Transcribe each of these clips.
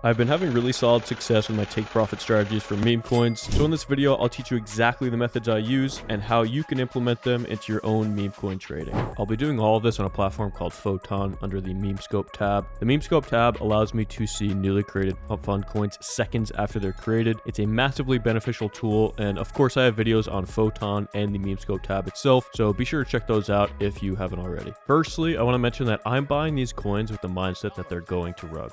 I've been having really solid success with my take profit strategies for meme coins, so in this video I'll teach you exactly the methods I use and how you can implement them into your own meme coin trading. I'll be doing all of this on a platform called Photon under the Memescope tab. The Memescope tab allows me to see newly created pump.fun coins seconds after they're created. It's a massively beneficial tool, and of course I have videos on Photon and the Memescope tab itself, so be sure to check those out if you haven't already. Firstly, I want to mention that I'm buying these coins with the mindset that they're going to rug.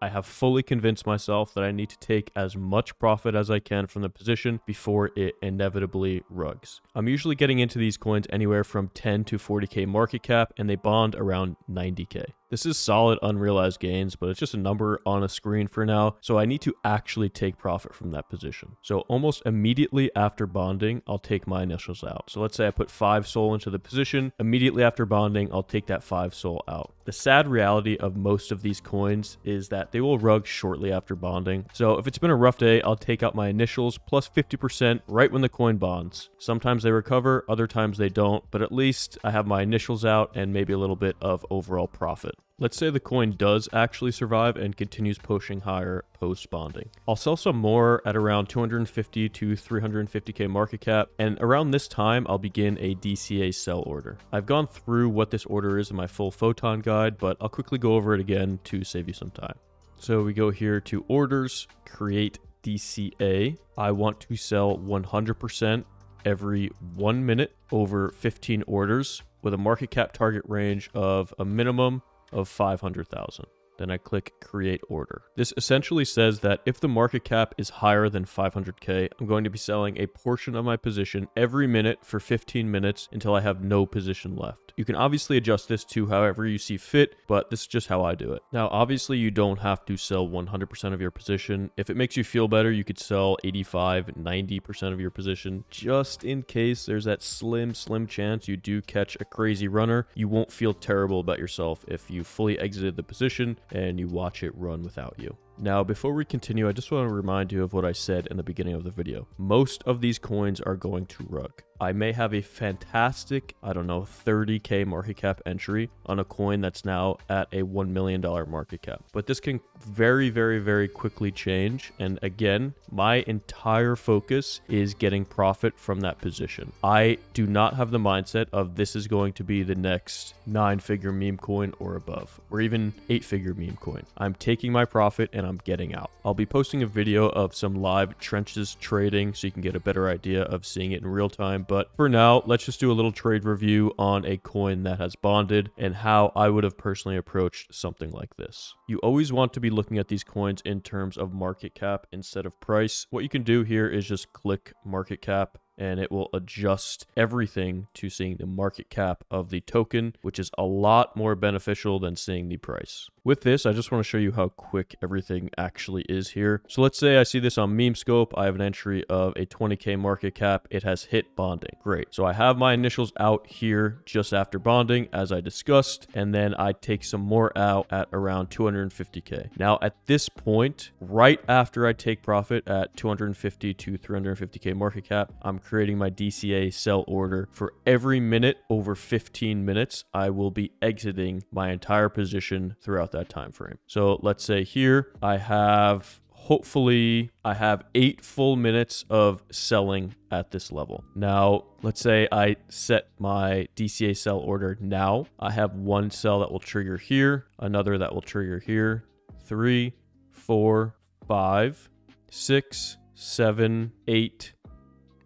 I have fully convinced myself that I need to take as much profit as I can from the position before it inevitably rugs. I'm usually getting into these coins anywhere from 10 to 40k market cap, and they bond around 90k. This is solid unrealized gains, but it's just a number on a screen for now, so I need to actually take profit from that position. So almost immediately after bonding, I'll take my initials out. So let's say I put 5 SOL into the position. Immediately after bonding, I'll take that 5 SOL out. The sad reality of most of these coins is that they will rug shortly after bonding. So if it's been a rough day, I'll take out my initials plus 50% right when the coin bonds. Sometimes they recover, other times they don't, but at least I have my initials out and maybe a little bit of overall profit. Let's say the coin does actually survive and continues pushing higher post bonding. I'll sell some more at around 250 to 350k market cap, and around this time I'll begin a DCA Sell Order. I've gone through what this order is in my full Photon guide, but I'll quickly go over it again to save you some time. So we go here to Orders, Create DCA. I want to sell 100% every 1 minute over 15 orders with a market cap target range of a minimum of 500,000. Then I click Create Order. This essentially says that if the market cap is higher than 500k, I'm going to be selling a portion of my position every minute for 15 minutes until I have no position left. You can obviously adjust this to however you see fit, but this is just how I do it. Now, obviously you don't have to sell 100% of your position. If it makes you feel better, you could sell 85, 90% of your position, just in case there's that slim chance you do catch a crazy runner. You won't feel terrible about yourself if you fully exited the position and you watch it run without you. Now, before we continue, I just want to remind you of what I said in the beginning of the video. Most of these coins are going to rug. I may have a fantastic, 30k market cap entry on a coin that's now at a $1 million market cap. But this can very quickly change. And again, my entire focus is getting profit from that position. I do not have the mindset of this is going to be the next 9-figure meme coin or above, or even 8-figure meme coin. I'm taking my profit and I'm getting out. I'll be posting a video of some live trenches trading so you can get a better idea of seeing it in real time. But for now, let's just do a little trade review on a coin that has bonded and how I would have personally approached something like this. You always want to be looking at these coins in terms of market cap instead of price. What you can do here is just click market cap, and it will adjust everything to seeing the market cap of the token, which is a lot more beneficial than seeing the price. With this, I just want to show you how quick everything actually is here. So let's say I see this on Memescope. I have an entry of a 20k market cap. It has hit bonding. Great. So I have my initials out here just after bonding, as I discussed, and then I take some more out at around 250k. Now at this point, right after I take profit at 250 to 350k market cap, I'm creating my DCA Sell Order. For every minute over 15 minutes, I will be exiting my entire position throughout that time frame. So let's say here I have hopefully 8 full minutes of selling at this level. Now, let's say I set my DCA Sell Order now. I have one sell that will trigger here, another that will trigger here, 3, 4, 5, 6, 7, 8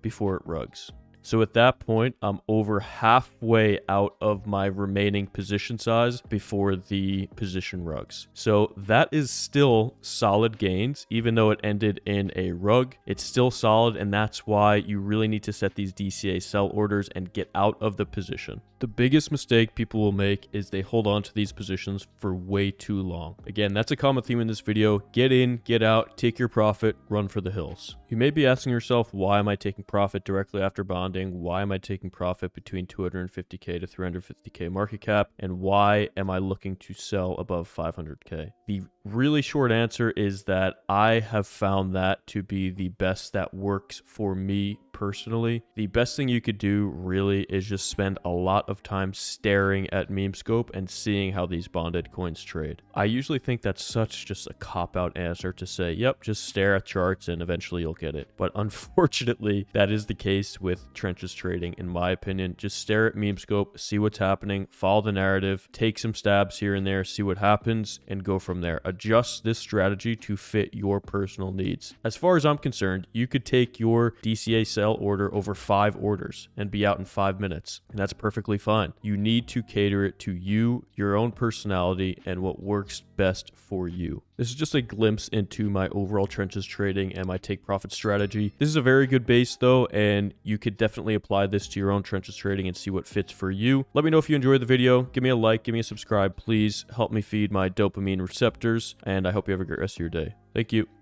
before it rugs. So at that point, I'm over halfway out of my remaining position size before the position rugs. So that is still solid gains, even though it ended in a rug. It's still solid, and that's why you really need to set these DCA Sell Orders and get out of the position. The biggest mistake people will make is they hold on to these positions for way too long. Again, that's a common theme in this video. Get in, get out, take your profit, run for the hills. You may be asking yourself, why am I taking profit directly after bonding? Why am I taking profit between 250k to 350k market cap? And why am I looking to sell above 500k? The really short answer is that I have found that to be the best that works for me personally, the best thing you could do really is just spend a lot of time staring at Memescope and seeing how these bonded coins trade. I usually think that's such just a cop-out answer to say, yep, just stare at charts and eventually you'll get it. But unfortunately, that is the case with trenches trading, in my opinion. Just stare at Memescope, see what's happening, follow the narrative, take some stabs here and there, see what happens, and go from there. Adjust this strategy to fit your personal needs. As far as I'm concerned, you could take your DCA Sell Order over 5 orders and be out in 5 minutes, and that's perfectly fine. You need to cater it to you, your own personality, and what works best for you. This is just a glimpse into my overall trenches trading and my take profit strategy. This is a very good base though, and you could definitely apply this to your own trenches trading and see what fits for you. Let me know if you enjoyed the video. Give me a like, give me a subscribe. Please help me feed my dopamine receptors, and I hope you have a great rest of your day. Thank you.